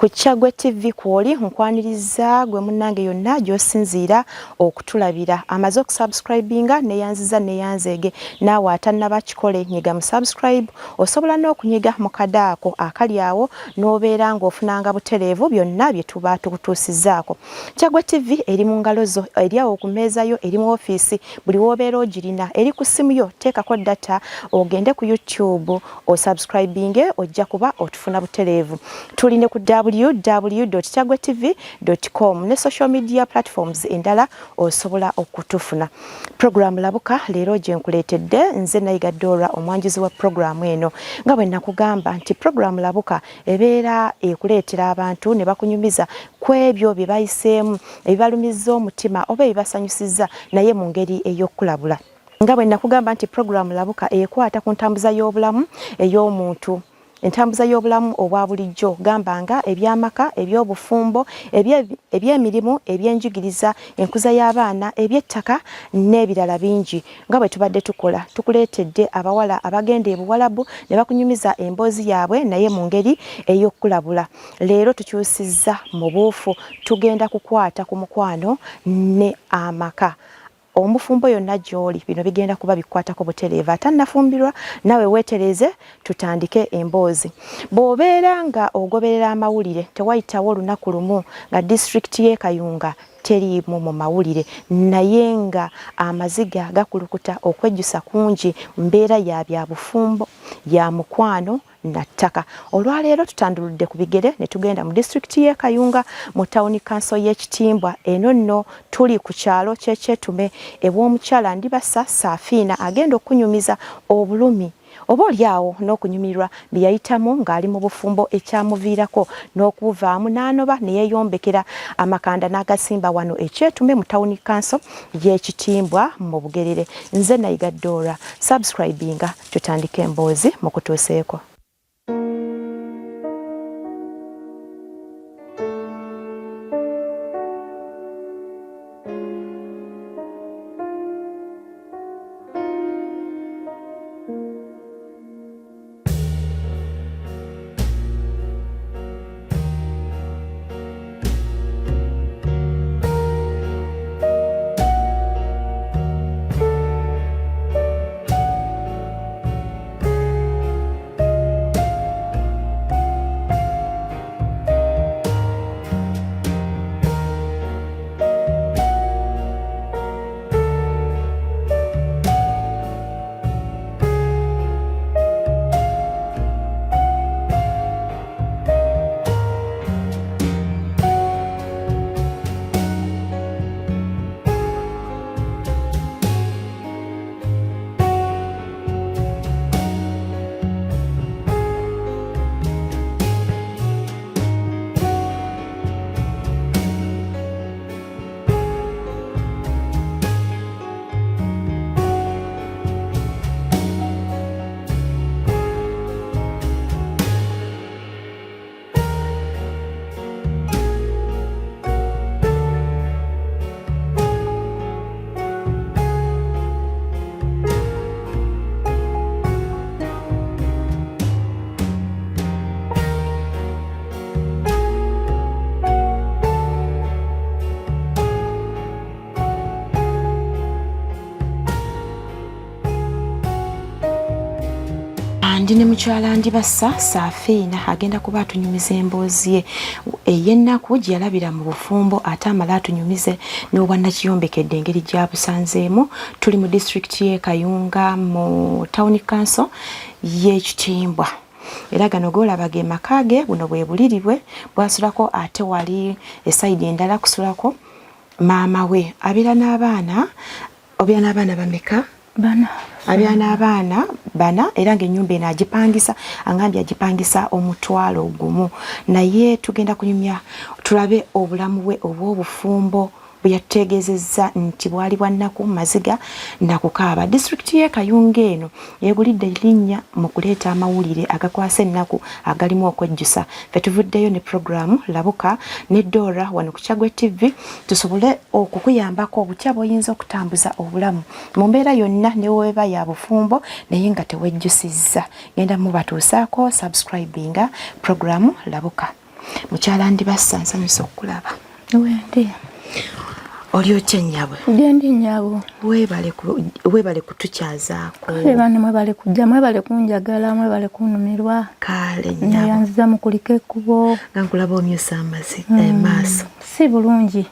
ku Kyaggwe TV kwoli nkwaniriza gwe munnange yonna gy'osinziira okutulabira amaze okusubscribinga neyanziza neyanzeege naawe atannaba kikole nyiga mu subscribe osobola n'okunyiga mu kadaako akali awo n'obeera ng'ofunanga butereevu byonna bye tuba tukutuusizzaako. Kyaggwe TV eri mu ngalo zo, eri awo ku mmeeza yo, eri mu ofiisi, buli w'obeera ogirina, eri ku ssimu yo, teekako data ogende ku YouTube osubscribinge ojja kuba otufuna butereevu. Tuline ku www.kyaggwetv.com ne social media platforms endala osobola okutufuna. Program Labuka leero gye nkuleetedde nze Nayiga Dora omwanjuzi wa program eno. Nga bwe nakugamba nti program Labuka ebeera ekuleetera abantu ne bakunyumiza ku ebyo bye bayiseemu ebibalumizza omutima oba ebibasanyusizza naye mu ngeri ey'okulabula. Nga bwe nakugamba nti program Labuka ekwata ku ntambuza y'obulamu ey'omuntu. Entambuza y'obulamu obwa bulijjo gambanga ebyamaka, ebyobufumbo, ebyemirimu, ebyenjigiriza, enkuza y'abaana, ebyettaka n'ebirala bingi. Nga bwe tubadde tukola tukuleetedde abawala abagenda ebuwalabu ne bakunyumiza emboozi yaabwe naye mu ngeri ey'okulabula. Leero tukyusizza mu buufu tugenda kukwata ku mukwano ne amaka. Omufumbo yonna gy'oli bino bigenda kuba bikwatako butereevu atannafumbirwa nawe weetereze tutandike emboozi. Bw'obeera nga ogoberera amawulire tewayitawo olunaku lumu nga disitulikiti y'e Kayunga teriimu mu mawulire naye nga amaziga gakulukuta okwejjusa kungi mbeera ya byabufumbo ya mukwano na ttaka. Olwaleero tutanduludde ku bigere ne tugenda mu disitulikiti y'e Kayunga mu Town Council y'e Kitimbwa. Eno nno tuli ku kyalo ky'Ekyetume ew'omukyala Ndibasa Saafiina agenda okunyumiza obulumi oba oliawo n'okunyumirwa bye yayitamu ng'ali mu bufumbo ekyamuviirako n'okubuvaamu n'anoba ne yeeyombekera amakanda n'agasimba wano Ekyetume mu Town Council y'e Kitimbwa mu Bugerere. Nze Nayiga Dora, subscribinga tutandike emboozi mu kutuuseeko. Ndine mukyala Ndibasa Saafiina agenda kuba atunyumiza emboozi ye ey'ennaku gye yalabira mu bufumbo ate amala atunyumize n'obwannakiyombekedde engeri gy'abusanzeemu. Tuli mu disitulikiti y'e Kayunga mu Town Council y'e Kitimbwa. Era gano golaba ge maka ge buno bwe buliri bwe bwasulako ate wali esayidi endala kusulako maama we. Abeera n'abaana obeera n'abaana bameka? Bana. Abeera n'abaana bana era ng'ennyumba eno agipangisa angambye agipangisa omutwalo gumu naye tugenda kunyumya tulabe obulamu bwe obw'obufumbo bwe yatutegeezezza nti bwali bwa nnaku maziga nakukaaba. Disitulikiti y'e Kayunga eno yeegulidde linnya mu kuleeta amawulire agakwasa ennaku agalimu okwejjusa. Ffe tuvuddeyo ne programu Labuka ne Dora wano ku Kyaggwe TV tusobole okukuyambako obutya bw'oyinza okutambuza obulamu mu mbeera yonna ne weeba ya bufumbo naye nga tewejjusizza. Genda mubatuusaako subscribinga programu Labuka. mukyala Ndibassa nsanyusa okulaba. Wendi. Oli otya nnyabwe? Gendi nnyabo. Weebale kutukyazaako. Bane mwebale kujja, mwebale kunjagala, mwebale kunumirwa. Kale nnyabo. Nayanziza mu kulika ekkubo. Nga nkulaba omyusa amazi maaso. Si bulungi.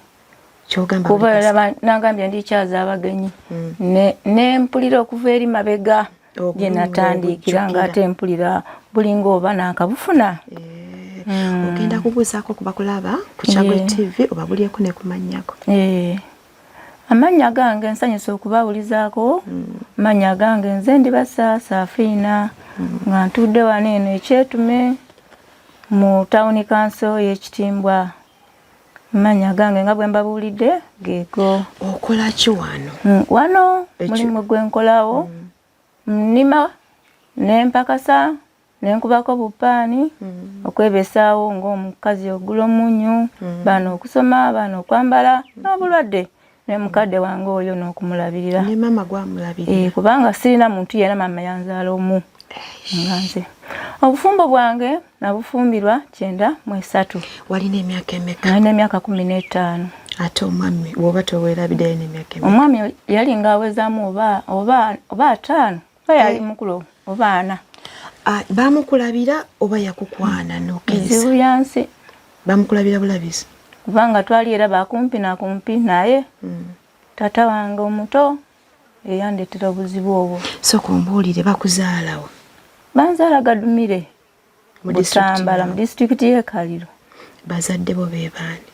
Kyogamba kuba nagambye ndikyaza abagenyi. Ne mpulira okuva eri mabega. Gye natandikira ng'ate mpulira bulinga oba nankabufuna. Ogenda kubuuzaako ku bakulaba ku Kyagwe TV oba bulyeko ne kumanyako. Amanya gange nsanyusa okubawulizaako. Amanya gange nze Ndibassa Safina nga ntudde wano eno Ekyetume mu Town Council y'Ekitimbwa. Amanya gange nga bwe mbabuulidde geego. Okola ki wano? Wano mulimu gwe nkolawo. Nnima n'empakasa nenkubako bupaani okwebesaawo ng'omukazi ogula omunyu bano okusoma bano okwambala n'obulwadde ne mukadde wange oyo n'okumulabirira. Ne mama gwamulabirira. Kubanga sirina muntu yena mama yanzaala omu nga nze. Obufumbo bwange nabufumbirwa 93. Walina emyaka emeka? Nalina emyaka 15. Ate omwami woba toweerabiddeyo n'emyaka emeka? Omwami yali ng'awezaamu oba 5 yali mukulu oba 4. Bamukulabira oba yakukwana n'okeza? Ezibu yansi. Bamukulabira bulabizi? Kubanga twali era bakumpi na kumpi naye tata wange omuto eyandetera obuzibu obwo. So kumbuulire bakuzaalawo? Banzaala Gadumire mu Butambala mu disitulikiti y'e Kaliro. Bazadde bo be baani?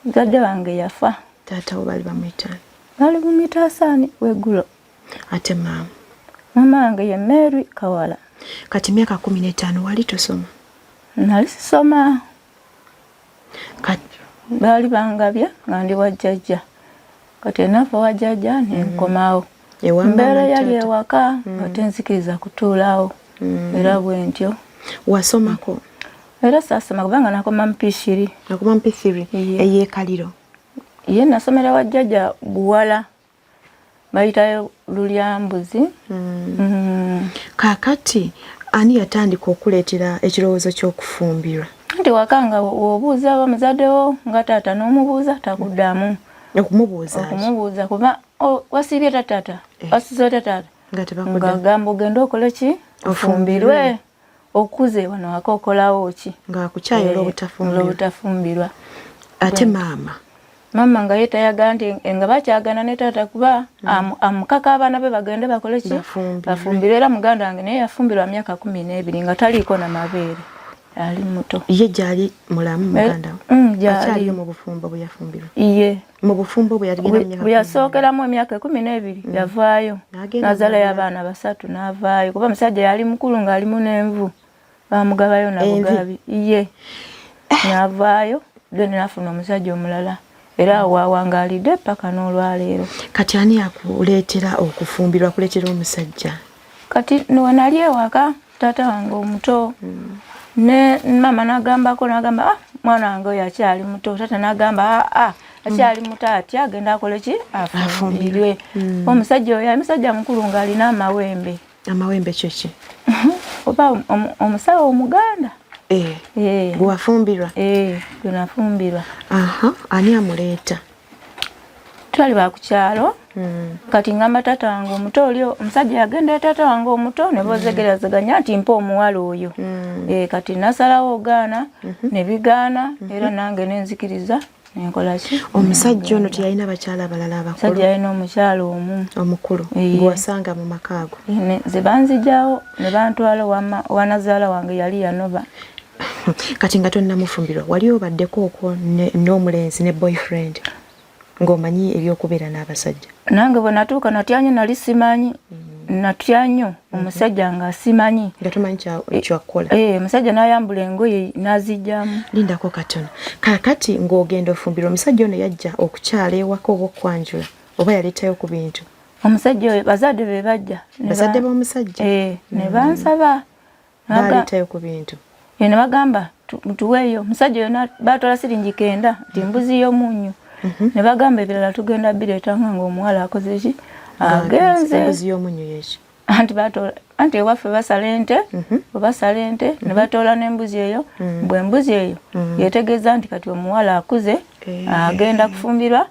Muzadde wange yafa. Taata wo bali bamuyitaani? Bali bamuyitaasani weggulo. Ate maama? Maama wange ye Mary Kawala. Kati myaka 15 wali tosoma? Nali sisoma. Kati baali bangabya nga ndi wajjajja. Kati enafa wajjajja nenkomawo. Mbeera yali ewaka nga tenzikiriza kutuulawo. Era bwe ntyo. Wasomako? Era saasoma kubanga nakoma mpishiri. Nakoma mpishiri ey'e Kaliro? Ye nasomera wajjajja Buwala. Bayitayo Lulyambuzi. Kaakati ani yatandika okuleetera ekirowoozo ky'okufumbirwa? Nti wakanga obuuza bamuzaddewo nga taata n'omubuuza takuddamu. Okumubuuza kuba wasiibye taata wasize taata nga gamba ogenda okole ki ofumbirwe okuze wano waka okolawo ki ng'akukyayola obutafumbirwa. Ate maama nga ye tayagala nti nga bakyagana ne taata kuba amukaka abaana be bagende bakole ki bafumbirwe. Era muganda wange naye yafumbirwa myaka 12 nga taliiko na mabeere ali muto. Ye gyali mulamu muganda we? Akyaliyo mu bufumbo bwe yafumbirwa? Iye mu bufumbo bwe yagenda myaka bwe yasookeramu emyaka 12 yavaayo n'azaalayo abaana 3 n'avaayo kuba musajja yali mukulu ng'alimu n'envu bamugabayo na bugabi. Iye n'avaayo then n'afuna omusajja omulala era waawangaalidde paka n'olwaleero. Kati ani akuleetera okufumbirwa kuleetera omusajja? Kati nali ewaka taata wange omuto ne mama n'agamba mwana wange oyo akyali muto. Taata n'agamba akyali muto atya agenda akole ki afumbirwe. Omusajja oyo omusajja mukulu ng'alina amawembe. Amawembe kyo ki? Oba omusawo Omuganda. Gwe wafumbirwa? Gwe nafumbirwa. Ani amuleeta? Twali ba ku kyalo. Kati ngamba taata wange omuto oli omusajja yagenda taata wange omuto ne bozegerezeganya nti mpa omuwala oyo. Kati nasalawo ogaana ne bigaana era nange nenzikiriza nenkola ki. Omusajja ono teyalina bakyala abalala abakulu? Omusajja yalina omukyala omu omukulu gwe wasanga mu maka ago? Ze banzijjawo ne bantwala wanazaala wange yali yanoba. Kati nga tonnamufumbirwa wali obaddeko okwo n'omulenzi ne boyfriend ng'omanyi ebyokubeera n'abasajja? Nange bwe natuuka natya nnyo nali simanyi. Natya nnyo omusajja nga simanyi. Nga tomanyi kyakukola? Omusajja n'ayambula engoye n'azijjamu. Lindako katono. Kaakati ng'ogenda ofumbirwa omusajja ono yajja okukyala ewaka oba okwanjula oba yaleetayo ku bintu? Omusajja oyo bazadde be bajja. Bazadde b'omusajja? Ne bansaba. Baleetayo ku bintu? Ne bagamba tuweeyo. Omusajja oyo baatwala siringi 9 nti mbuzi y'omunnyu. Ne bagamba ebirala tugenda bireeta nga ng'omuwala akoze ki agenze. Mbuzi y'omunnyu y'eki? anti ewaffe basala ente ne batoola n'embuzi eyo bwe embuzi eyo yetegeeza nti kati omuwala akuze agenda kufumbirwa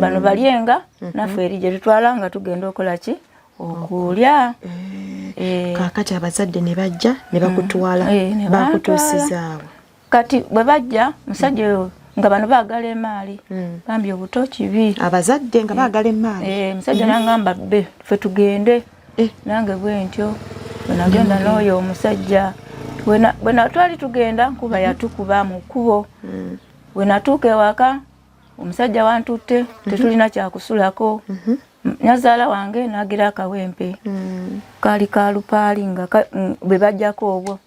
bano balyenga naffe eri gye tutwala nga tugenda okola ki okulya. Kaakati abazadde ne bajja ne bakutwala bakutuusizaawo. Kati bwe bajja musajja oyo nga bano baagala emaali bambye obuto kibi. Abazadde nga baagala emaali. Musajja n'angamba bbe ffe tugende. Nange bwe ntyo bwe nagenda n'oyo omusajja bwe natwali tugenda nkuba yatukuba mu kkubo. Bwe natuuka ewaka omusajja wantutte tetulina kyakusulako. Nyazaala wange n'agira akawempe kaali ka lupaali nga bwe bajjako obwo.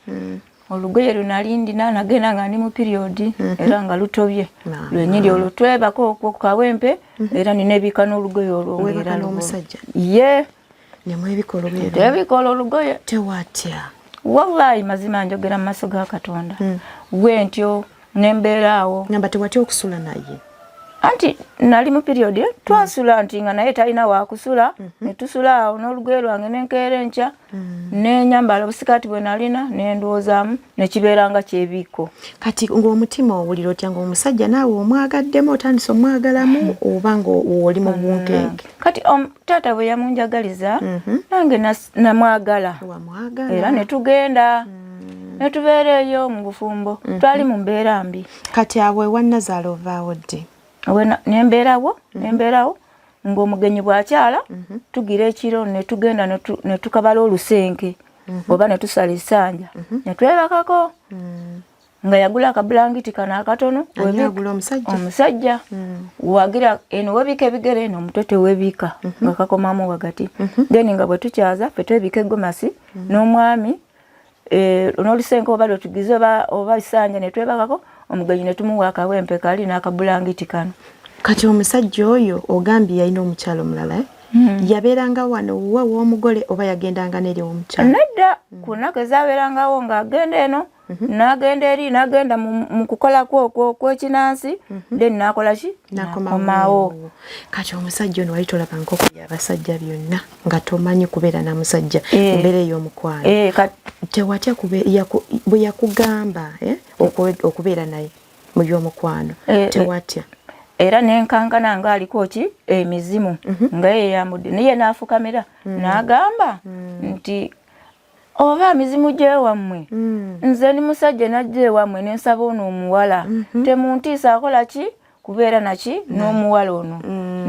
Olugoye lunalindina nagenda nga ndi mu periodi era nga lutobye. Lwenyiri olwo twebako okwo ku kawempe era nina ebika n'olugoye olwo ng'era n'omusajja. Ye nemwebikola olweru. Tebikola olugoye. Tewatya. Wallahi mazima njogera mu maaso ga Katonda. Bwe ntyo nembeera awo. Ngamba tewatya okusula naye. Anti nali mu period twasula nti nga naye talina wakusula ne tusula awo n'olugoye lwange n'enkeera enkya n'enyambala obusikati bwe nalina n'endoozaamu ne kibeeranga kyebiko. Kati ng'omutima owulira otya ng'omusajja naawe omwagaddemu otandise omwagalamu oba ng'oli mu bunkenke? Kati taata bwe yamunjagaliza nange namwagala era ne tugenda ne tubeera eyo mu bufumbo twali mu mbeera mbi. Kati awo ewannazaala ovaawo ddi? Nembeerawo ng'omugenyi bw'akyala tugira ekiro ne tugenda ne tukabala olusenke oba ne tusala essanja ne twebakako nga yagula akabulangiti kano akatono omusajja wagira eno webika ebigere eno omutwe tewebika nga kakomamu wagati then nga bwe tukyaza ffe twebika eggomasi n'omwami n'olusenke oba lwetugize oba essanja ne twebakako omugenyi ne tumuwa akawempe kali n'akabulangiti kano. Kati omusajja oyo ogambye yalina omukyalo omulala yabeeranga wano wa w'omugole oba yagendanga n'eri omukyalo? Nedda ku nnaku ezaabeerangawo ng'agenda eno n'agenda eri n'agenda mu kukola kwokwo kw'ekinansi then n'akola ki n'akomawo. Kati omusajja ono wali tolaba nkoko y'abasajja byonna nga tomanyi kubeera na musajja mbeera ey'omukwano. Tewatya bwe yakugamba okubeera naye mu by'omukwano tewatya? Era nenkankana nga aliko ki emizimu nga ye yamudde naye n'afukamira n'agamba nti oba emizimu gy'ewammwe nze ni musajja najja ewammwe nensaba ono omuwala temuntiisa akola ki kubeera naki n'omuwala ono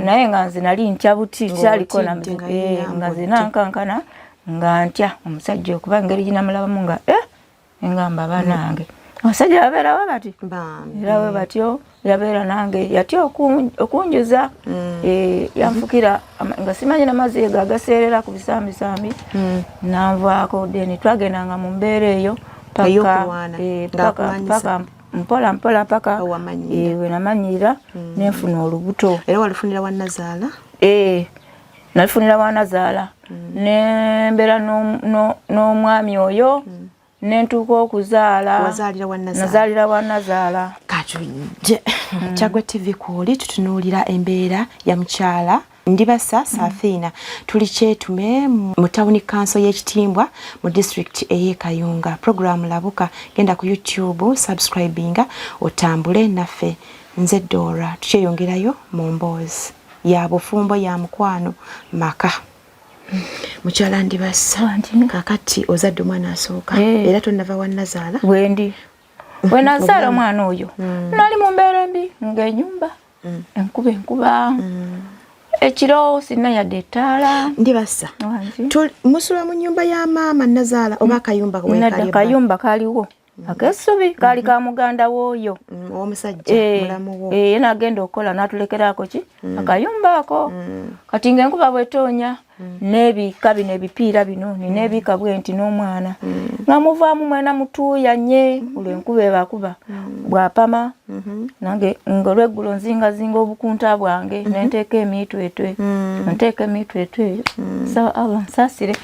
naye nga nze nali ntya buti kyaliko nga nze nankankana nga ntya omusajja okuba engeri ginamulabamu nga engamba banange abasajja babeerawo bati era we batyo yabeera nange yatya okunjuza yanfukira nga simanyi namazzi ego agaseerera ku bisambisambi nanvaako then twagendanga mu mbeera eyo paka mpola paka we namanyira nenfuna olubuto. Era walifunira wannazaala? Nalifunira wannazaala nembeera n'omwami oyo nentuuka okuzaala nazaalira wannazaala. Katujje Kyaggwe TV kwoli tutunuulira embeera ya mukyala Ndibasa Safina. Tuli Kyetume mu Town Council y'Ekitimbwa mu district ey'e Kayunga. Program labuka genda ku YouTube subscribinga otambule naffe. Nze Dora tukyeyongerayo mu mboozi ya bufumbo ya mukwano maka. Mukyala Ndibasa kakati ozadde omwana asooka era tonava wannazaala? Bwendi bwe nazaala omwana oyo nali mu mbeera mbi ng'ennyumba enkuba ekiro sinna yadde ettaala. Ndibasa musula mu nnyumba ya maama nazaala oba akayumba kayumba kaaliwo ak'essubi kaali ka muganda w'oyo omusajja mulamu wo ye n'agenda okukola n'atulekerako ki akayumba ako. Kati ng'enkuba bw'etoonya n'ebika bino ebipiira bino nina ebika bwe nti n'omwana nga muvaamu mwena mutuuyanye olw'enkuba ebakuba bw'apama nange ng'olweggulo nzingazinga obukunta bwange nenteeka emitwetwe nteeka emitwetwe saba Allah nsaasire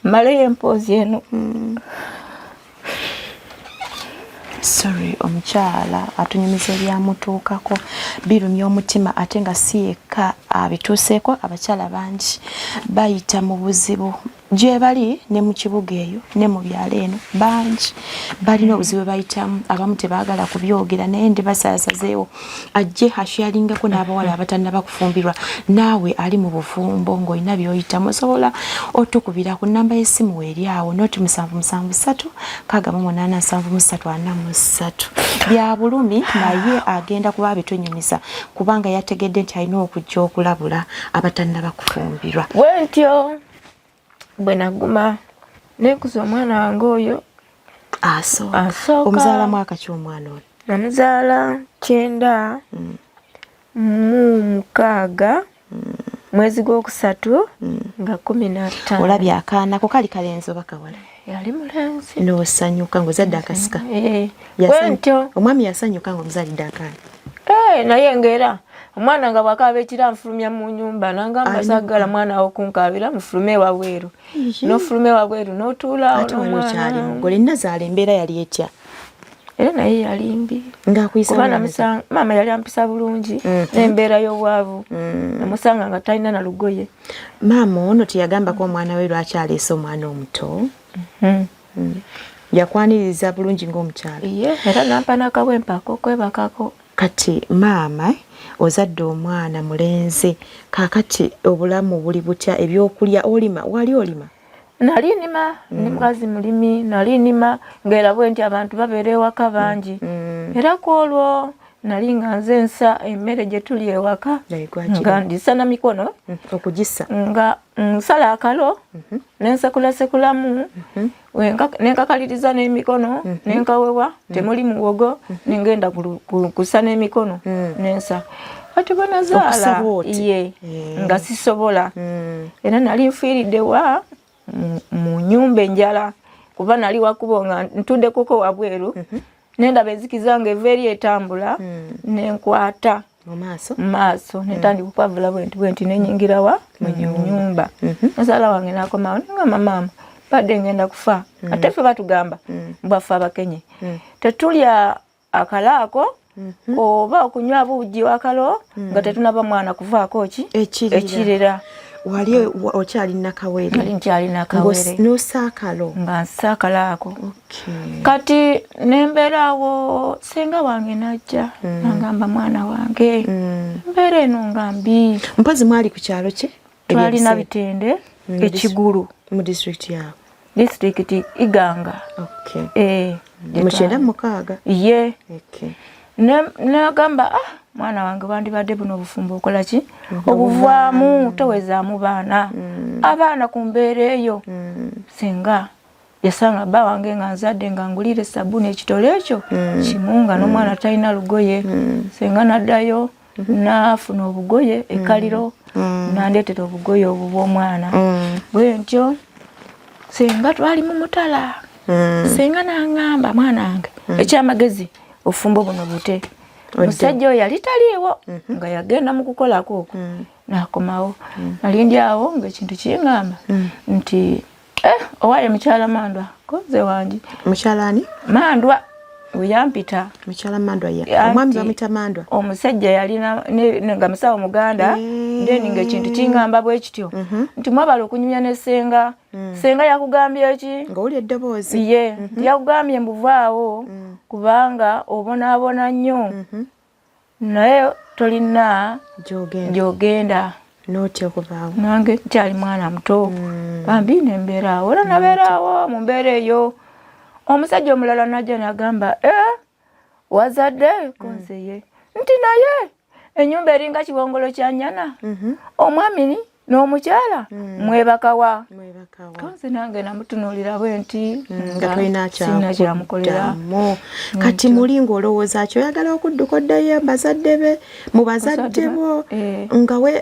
mmaleyo empoozi eno. Sorry omukyala atunyumiza ebyamutuukako birumya omutima ate nga si yekka abituuseeko abakyala bangi bayita mu buzibu gye bali ne mu kibuga eyo ne mu byalo eno bangi balina obuzibu bayitamu abamu tebaagala kubyogera naye ndi basaasazeewo ajje ashyaringako n'abawala abatannaba kufumbirwa naawe ali mu bufumbo ng'olina by'oyitamu osobola otukubira ku nnamba y'essimu eri awo noti 773 88743 bya bulumi naye agenda kuba bitunyumiza kubanga yategedde nti alina okujja okulabula abatannaba kufumbirwa bwentyo bwe naguma nekuza omwana wange oyo asooka omuzaala mwaka ki omwana oyo namuzaala 9 mu 6 mwezi gwokusatu nga 15 olabye akaana ko kali kalenzi oba kawala yali mulenzi n'osanyuka ng'ozadde akasika bwentyo omwami yasanyuka ng'omuzaalidde akaana naye ngera omwana nga bwakaaba ekira nfulumya mu nyumba nangamba sagala mwana wo kunkabira mufulume wabweru n'ofulume wabweru n'otuula kyali mugole Nazaala embeera yali etya era naye yali mbi ng'akuyisa maama yali ampisa bulungi n'embeera y'obwavu namusanga nga talina na lugoye maama ono teyagambako omwana we lwaki aleese omwana omuto yakwaniriza bulungi ng'omukyala era nampa n'akawempa akokwebakako kati maama ozadde omwana mulenzi kakati obulamu buli butya ebyokulya olima wali olima nali nima ndi mukazi mulimi nali nima ngera bwenti abantu babeera ewaka bangi era kwolwo nali nga nze nsa emmere gye tuli ewaka nga ndisa na mikono okugisa nga nsala akalo nensekulasekulamu nenkakaliriza n'emikono nenkawewa temuli muwogo nengenda kusa n'emikono nensa kati bwe Nazaala ye nga sisobola era nali nfiiridde wa mu nyumba enjala kuba nali wakubo nga ntudde kuko wabweru nendaba ezikiza nga eva eri etambula nenkwata mu maaso netandika okwavula bwenti nenyingira wa mu nyumba Nazaala wange nakomawo nengamba maama badde ngenda kufa ate ffe batugamba bwaffe abakenye tetulya akalaako oba okunywa buugi wakalo nga tetunaba mwana kuvaako ki ekirira wali okyali nakawere nkyali nakawere nosaakalo nga nsaakalaako kati nembeeraawo senga wange najja nangamba mwana wange mbeera eno nga mbi mpozi mwali ku kyalo ki twalina Bitende ekigulu mu disitulikiti yawe disitulikiti Iganga mu 96 ye nagamba mwana wange wandibadde buno obufumbo okola ki obuvaamu towezaamu baana abaana ku mbeera eyo singa yasanga bba wange nga nzadde nga ngulire sabbuuni ekitole ekyo kimu nga n'omwana talina lugoye singa naddayo naafuna obugoye ekaliro nandeetera obugoye obwo bw'omwana bwentyo singa twali mu mutala singa nangamba mwana wange ekyamagezi ofumbo buno bute musajja oyo yali taliiwo nga yagenda mu kukolako okwo nakomawo nali ndi awo ng'ekintu kingamba nti owaaye mukyala Mandwa konze wange mukyalani Mandwa weyampita mukyala Mandwa omwami bamuyita Mandwa omusajja yalina nga musawo muganda ndeni ng'ekintu kingamba bwe kityo nti mwabala okunyumya ne senga yakugambye ki ng'oli eddoboozi ye yakugambye mbuvaawo kubanga obonaabona nnyo naye tolina gy'ogenda n'otya okuvaawo nange kyali mwana muto bambi nembeeraawo era nabeeraawo mu mbeera eyo omusajja omulala najja nagamba wazadde konseye nti naye ennyumba eringa kiwongolo kya nnyana omwami n'omukyala mwebakawa konse nange namutunuulira bwe nti nga tolina kyamukoleramu kati muli ng'olowooza kyoyagala okudduka oddayo mu bazadde bo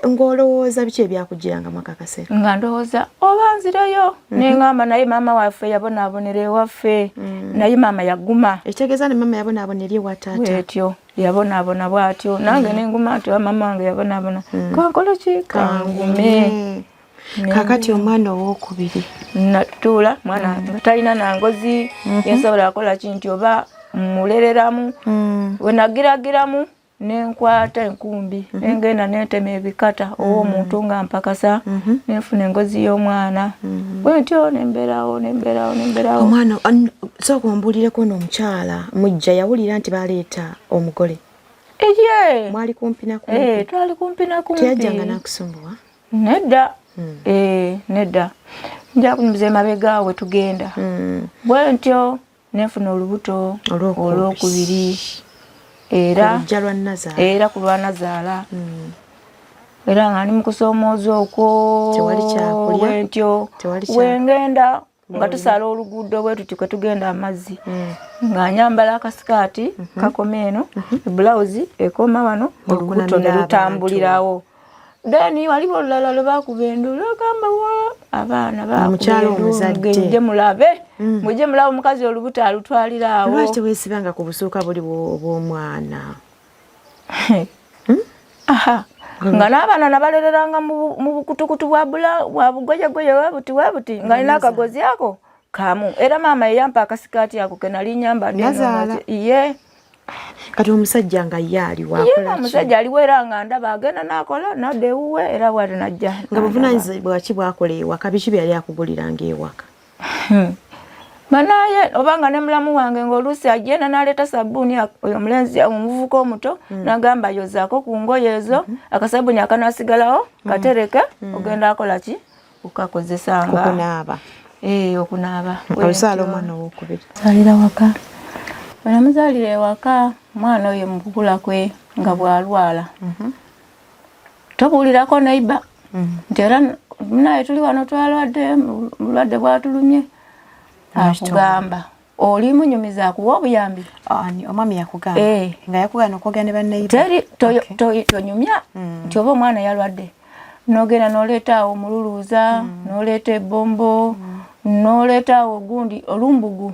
ng'olowooza biki ebyakugjirangamu akakaseera nga ndowooza oba nzireyo neŋŋamba naye maama waffe yabonaabonera ewaffe naye maama yaguma ekitegeeza ne maama yabonaabonera ewa taata etyo yabonaabona bw'atyo nange nenguma nti maama wange yabonaabona kankola ki kangume kakati omwana owookubiri natuula mwana nga talina nangozi yensobola akola ki nti oba mulereramu we nagiragiramu nenkwata enkumbi nengenda netema ebikata omuntu nga mpakasa nenfuna engozi y'omwana bwentyo nemberawo omwana sooka ombulireko n'omukyala mujja yawulira nti baleeta omugole mwali kumpi na kumpi twali kumpi na kumpi teyajjanga nakusumbuwa nedda nedda nja kunyumiza emabega we tugenda bwentyo nenfuna olubuto olwokubiri era ku lwanazaala era nga ndi mu kusoomooza okwo bwentyo wengenda nga tusala oluguudo bwe tuti kwe tugenda amazzi nga nyambala akasikaati kakoma eno ebulawuzi ekoma wano olubuto ne lutambulirawo then waliwo olulala lwe bakuba endulu ogamba wa abaana bakugenje mulabe mujje mulabe omukazi olubuto alutwalira awo lwaki teweesibanga ku busuuka buli bw'omwana nga n'abaana nabalereranga mu bukutukutu bwa bugoyegoye webuti nga nina akagozi ako kamu era maama yeyampa akasikaati ako ke nali nyamba ye kati omusajja nga ye aliwo omusajja aliwo era nga ndaba agenda n'akola nadda ewuwe era bwati najja nga buvunaanyizibwa ki bwakola ewaka biki byali akuguliranga ewaka banaye obanga ne mulamu wange ng'oluusi agenda n'aleeta sabbuuni oyo omulenzi omuvubuka omuto n'agamba yozaako ku ngoye ezo akasabbuuni akanaasigalawo katereke ogenda akola ki okakozesanga okunaaba okunaaba olusaala omwana owokubiri salira waka bwenamuzaalira ewaka omwana oyo mu kukula kwe nga bw'alwala tobuulirako neiba nti era naye tuli wano twalwadde bulwadde bwatulumye akugamba oli munyumiza akuwa obuyambi omwami yakugamba nga yakugana okwogera ne banneiba teri tonyumya nti oba omwana yalwadde nogenda noleeta awo omululuuza noleeta ebbombo noleeta awo ogundi olumbugu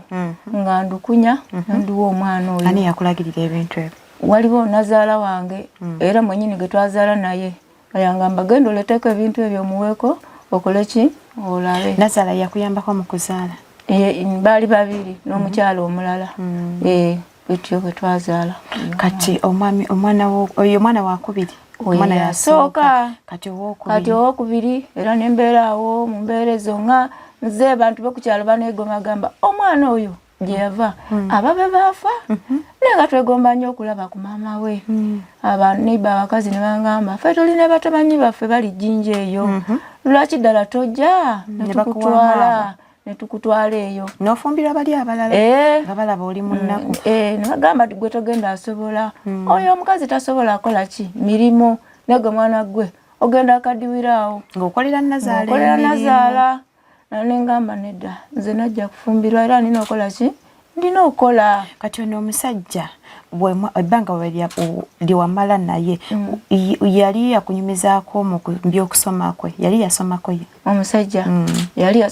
nga ndukunya nduwa omwana oyo ani yakulagirira ebintu ebyo waliwo nazaala wange era mwenyini ge twazaala naye ayangamba genda oleeteko ebintu ebyo omuweeko okole ki olabe nazaala yakuyambako mu kuzaala baali babiri n'omukyala omulala bityo bwe twazaala kati omwana wakubiri omwana yasooka kati owokubiri era nembeera awo mu mbeera ezo nga nze abantu bekukyalo baneegomba gamba omwana oyo gye yava ababe baafa naye nga twegomba nnyo okulaba ku maama we abaneiba abakazi ne bangamba ffe tulina batamanyi baffe bali jjinja eyo lwaki ddala tojja netukutwala eyo n'ofumbirwa bali abalala nga balaba oli mu nnaku nebagamba gwe togenda asobola oyo omukazi tasobola akola ki mirimu nege mwana gwe ogenda akadiwiraawo ng'okolera nazaala nengamba nedda nze najja kufumbirwa era nina okola ki ndina okola kati ono omusajja ebbanga lyewamala naye yali yakunyumizaako mu byokusoma kwe yali yasomako ye omusajja yali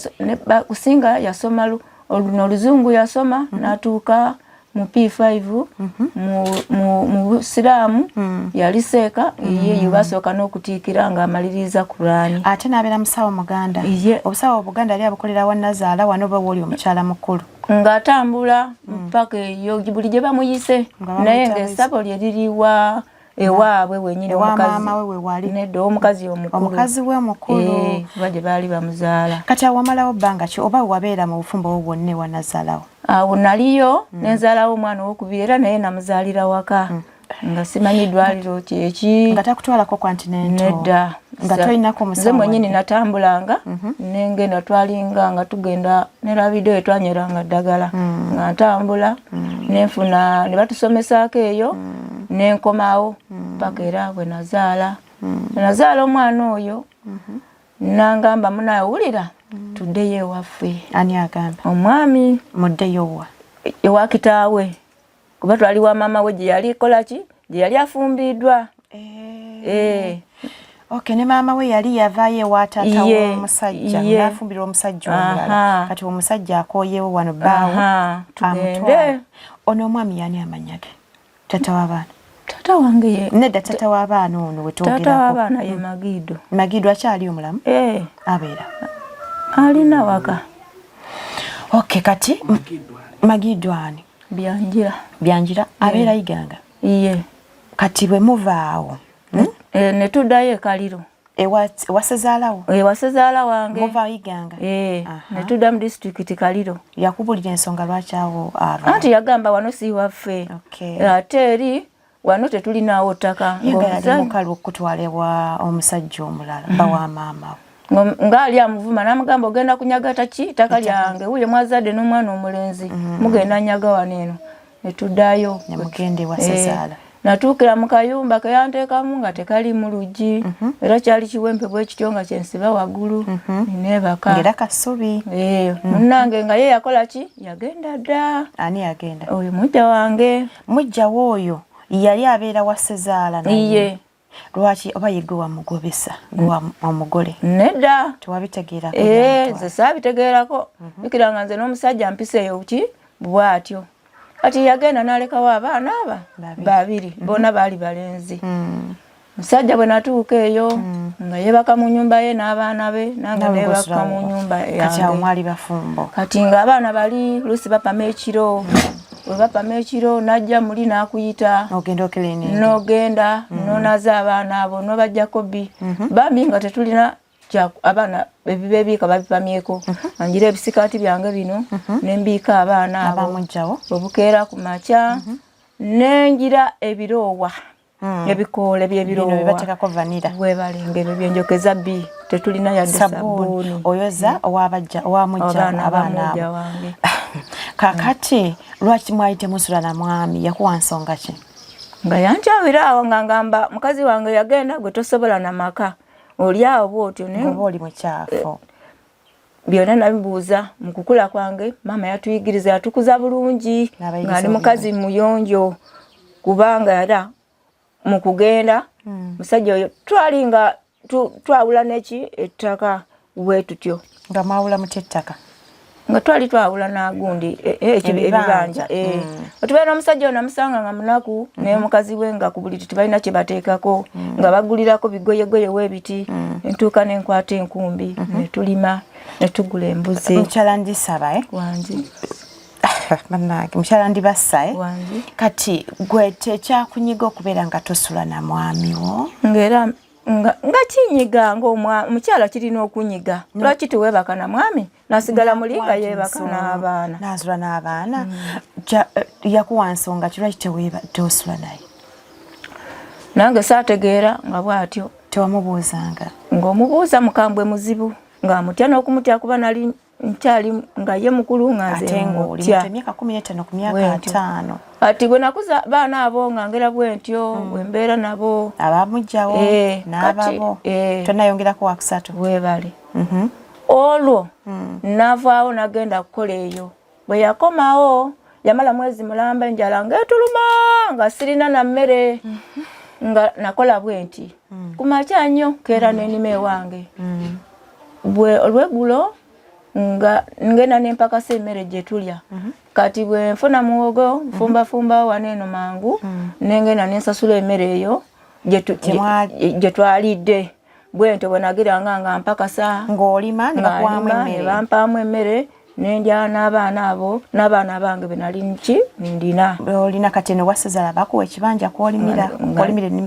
kusinga yasoma oluzungu yasoma n'atuuka mu P5 mu Busiraamu yali seeka ye basooka n'okutiikira ng'amaliriza Qur'ani ate n'abeera musawo Muganda obusawo Obuganda yali abukolera wannazaala wano oba woli omukyala mukulu ng'atambula mpaka eyo buli gye bamuyise naye ng'essabo lye liriwa ewaabwe wenyini nedda omukazi omukulu omukazi we mukulu oba gye baali bamuzaala kati awamalawo bbanga ki oba wabeera mu bufumbo obwo bwonna ewannazaalawo awo naliyo nenzaalawo omwana owokubiri era naye namuzaalira waka nga simanyi ddwaliro kyeki nga takutwalako Continental nedda nga tolinako musawo nze mwenyini natambulanga nengenda twalinga nga tugenda nerabido etwanyeranga ddagala nga ntambula nenfuna ne batusomesaako eyo nenkomawo paka era bwe nazaala omwana oyo nangamba munaye wulira tuddeyo ewaffe ani agamba omwami muddeyo wa ewa kitaawe kuba twali wa maama we gye yali kola ki gye yali afumbiddwa okay ne maama we yali yavaayo ewa taata w'omusajja n'afumbirwa omusajja omulala kati omusajja akooyewo wano bbaawo amutwala ono omwami yani amanya ge tata w'abaana tata wange nedda tata w'abaana ono wetwogerako tata w'abaana ye Magido akyali omulamu abeera alina waka okay kati Magido ani Byanjira abeera Iganga iye kati bwe muvaawo ne tuddayo Kaliro wasezaalawo wasezaala wange muva Iganga ne tudda mu district Kaliro yakubulira ensonga lwaki awo anti yagamba wano si waffe ate eri wano tetulinaawo ttaka mukalu okutwalibwa omusajja omulala bawa maama ngaali amuvuma n'amugamba ogenda kunyaga ttaka lyange wuye mwazadde n'omwana omulenzi mugenda nyaga wano eno ne tuddayo ne mugende wasezaala natuukira mu kayumba ke yanteekamu nga tekali mu luggi era kyali kiwempe bwekityo nga kyensiba waggulu neebaka ngera kasubi munnange nga ye yakola ki yagenda dda ani yagenda oyo mujja wange mujjawo oyo yali abeera wasezaala naye lwaki oba yegwe wamugobesa omugole nedda tewabitegeerako nze saabitegeerako jukira nga nze n'omusajja mpiseeyo ki bw'atyo ati yagenda n'alekawo abaana babiri bona baali balenzi musajja bwe natuuka eyo nga yeebaka mu nnyumba ye n'abaana be nange neebaka mu nnyumba yange kati nga abaana bali luusi bapama ekiro bwe bapama ekiro najja muli n'akuyita n'ogenda n'onaza abaana abo n'obajjako bambi nga tetulina abaana ebibeebiika babipamyeko anjira ebisikaati byange bino nembiika abaana abo obukeera ku makya nenjira ebiroowa ebikoola by'ebiroowa webalenga ebyo byenjokeza tetulina yadde sabbuuni oyoza owamujja abaana abo kakati lwaki mwayite musula na mwami yakuwa nsonga ki nga yankyawira awo nga ngamba mukazi wange yagenda gwe tosobola na maka oli awo bwotyo oba oli mukyafu byonna nabibuuza mu kukula kwange maama yatuyigiriza yatukuza bulungi nga ndi mukazi muyonjo kubanga era mu kugenda musajja oyo twali nga twawula neki ettaka bwe tutyo nga mwawula mutettaka nga twali twawula n'agundi ebibanja otubeera n'omusajja ono namusanga nga munaku naye mukazi we nga ku buliri tebalina kye bateekako nga bagulirako bigoyegoye w'ebiti entuuka n'enkwata enkumbi ne tulima ne tugula embuzi mukyala ndisaba wangi bannange mukyala ndibassa wangi kati gwe tekyakunyiga okubeera nga tosula na mwami wo ng'era nga kinyiga omukyala kirina okunyiga lwaki teweebaka na mwami nasigala mulinga yeebaka n'abaana nasula n'abaana yakuwa nsonga ki lwaki tosula naye nange saategeera nga bw'atyo tewamubuuzanga ng'omubuuza mukambwe muzibu ng'amutya n'okumutya kuba nali nkyali nga ye mukulu nga nze mutya emyaka 15 ku myaka 5 ati bwe nakuza baana abo nga ngera bwentyo bwe mbeera nabo abamujjawo n'ababo tonayongerako wakusatu weebale olwo navaawo nagenda kukola eyo bwe yakomawo yamala mwezi mulamba enjala ng'etuluma nga sirina na mmere nga nakola bwenti ku makya nnyo keera n'ennima ewange bwe olweggulo nga ngenda nempakasa emmere gye tulya kati bwe nfuna muwogo nfumbafumbawo wano eno mangu nengenda nensasula emmere eyo gye twalidde bwento bwe nagiranga nga mpakasa ng'olima bampaamu emmere nendya n'abaana abo n'abaana bange be nali ndina olina kati ne wasezaala bakuwa ekibanja kwolimira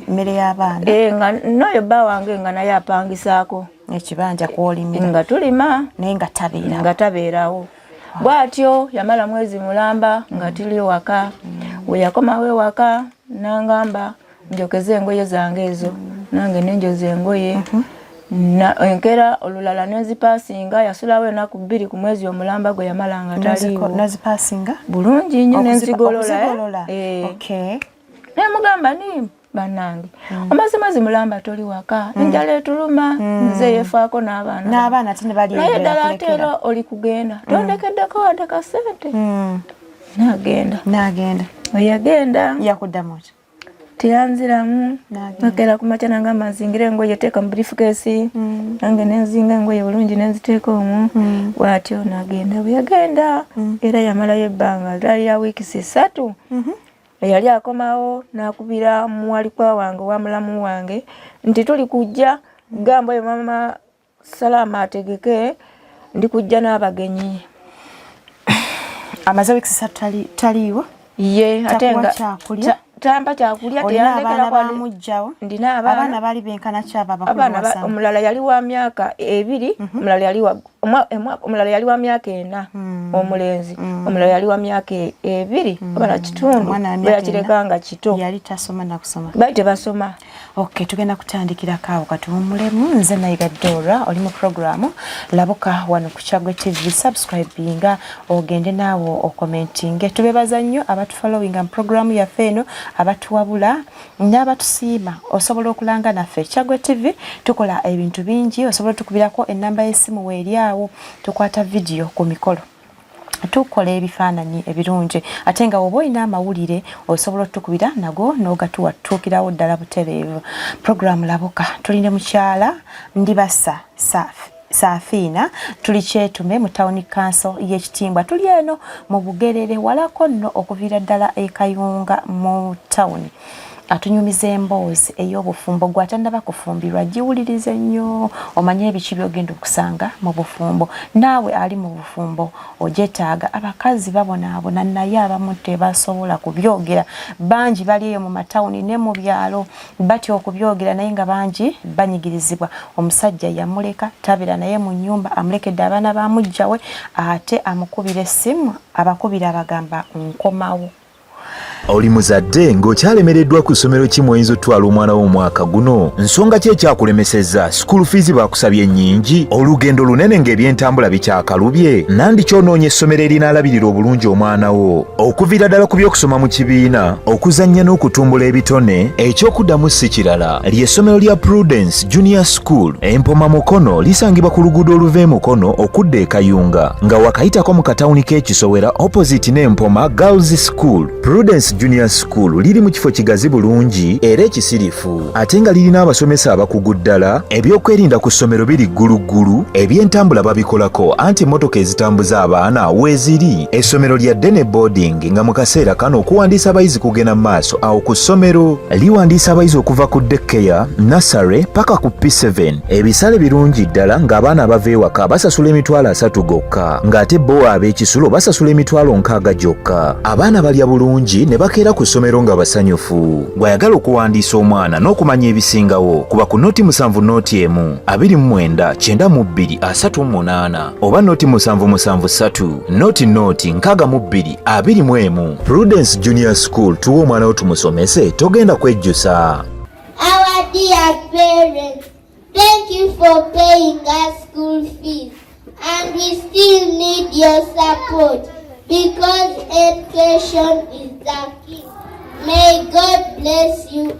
emmere y'abaana nga n'oyo bba wange nga naye apangisaako ekibanja kwolimira nga tulima naye nga tabeerawo bw'atyo yamala mwezi mulamba nga tuli waka we yakomawo ewaka nangamba njokeze engoye zange ezo nange nenjoza engoye enkera olulala nenzipaasinga yasulawo enaku 2 ku mwezi omulamba gwe yamala nga taliiwo nazipaasinga bulungi nnyo nenzigolola nemugamba ni bannange amazimazzi mulamba toli waka enjala etuluma nze yefaako n'abaana naye ddala ate era oli kugenda tondekeddeko wadde kasente nagenda weyagenda yakuddamu ki tiyanziramu nakera ku makya nange amazingira engoye teeka mu briefcase nange nenzinga engoye bulungi nenziteeka omwo bw'atyo nagenda bwe yagenda era yamalayo ebbanga lyali lya wiikisi 3 yali akomawo nakubira muwalikwa wange wa mulamu wange nti tuli kujja gamba oyo mama Salama ategeke ndi kujja n'abagenyi amaze wiikisi 3 taliiwo ye ate nga tampa kyakulya teyandekera bamujjawo ndina abaana bali benkana kyaba bakulu omulala yali wa myaka 2 omulala yali wa myaka 4 omulenzi omulala yali wa myaka 2 abana kitundu bayakirekanga kito yali tasoma na kusoma baite basoma. Okay, tugenda kutandikira kaawo katuwumulemu. Nze Nayiga Dora oli mu programu labuka wano ku Kyaggwe TV. Subscribinga ogende naawo okomentinge. Tubebaza nnyo abatufollowinga mu programu yaffe eno, abatuwabula n'abatusiima. Osobola okulanga naffe Kyaggwe TV tukola ebintu bingi. Osobola tukubirako ennamba y'essimu weeri awo, tukwata video ku mikolo, tukola ebifaananyi ebirungi. Ate nga woba olina amawulire osobola otukubira nago n'ogatuwa tutuukirawo ddala butereevu. Programu labuka tulinde mukyala Ndibasa Safiina, tuli Kyetume mu Town Council y'Ekitimbwa. Tuli eno mu Bugerere walako nno okuviira ddala e Kayunga mu town. Atunyumiza emboozi ey'obufumbo gw'atannaba kufumbirwa giwulirize nnyo omanye ebiki by'ogenda okusanga mu bufumbo. Naawe ali mu bufumbo ogyetaaga. Abakazi babonaabona naye abamu tebasobola kubyogera. Bangi bali eyo mu matawuni ne mu byalo batya okubyogera naye nga bangi banyigirizibwa. Omusajja yamuleka tabira naye mu nnyumba, amulekedde abaana bamujjawe ate amukubira essimu, abakubira abagamba nkomawo. Oli muzadde ng'okyalemereddwa ku ssomero ki mw'oyinza otwala omwana wo omwaka guno? Nsonga ki ekyakulemesezza? School fees baakusabye nnyingi? Olugendo lunene ng'ebyentambula bikyakalubye? Nandi ky'onoonya essomero erinaalabirira obulungi omwana wo? Okuviira ddala ku by'okusoma mu kibiina, okuzannya n'okutumbula ebitone, ekyokuddamu si kirala. Ly'essomero lya Prudence Junior School Empoma Mukono lisangibwa ku luguudo oluva e Mukono okudda e Kayunga, nga wakayitako mu katawuni k'Ekisowera opposite n'Empoma Girls School. Prudence Junior School liri mu kifo kigazi bulungi era ekisirifu, ate nga lirina abasomesa abakugu ddala. Ebyokwerinda ku ssomero biri gguluggulu, ebyentambula babikolako anti emmotoka ezitambuza abaana weeziri. Essomero lya ddene boarding nga mu kaseera kano okuwandiisa abayizi kugenda mu maaso awo ku ssomero. Liwandiisa abayizi okuva ku daycare, nursery paka ku P7. Ebisale birungi ddala ng'abaana abava ewaka basasula emitwalo 3 gokka, ng'ate bo ab'ekisulo basasula emitwalo 6 gyokka. Abaana balya bulungi ne bakeera ku ssomero nga basanyufu. Bw'ayagala okuwandiisa omwana n'okumanya ebisingawo, kuba ku noti 7 noti 1 29 92 38 oba noti 773 noti 62 21. Prudence Junior School, tuwa omwana wo tumusomese, togenda kwejjusa. Our dear parents, thank you for paying us school fees, and we still need your support because education is the key. May God bless you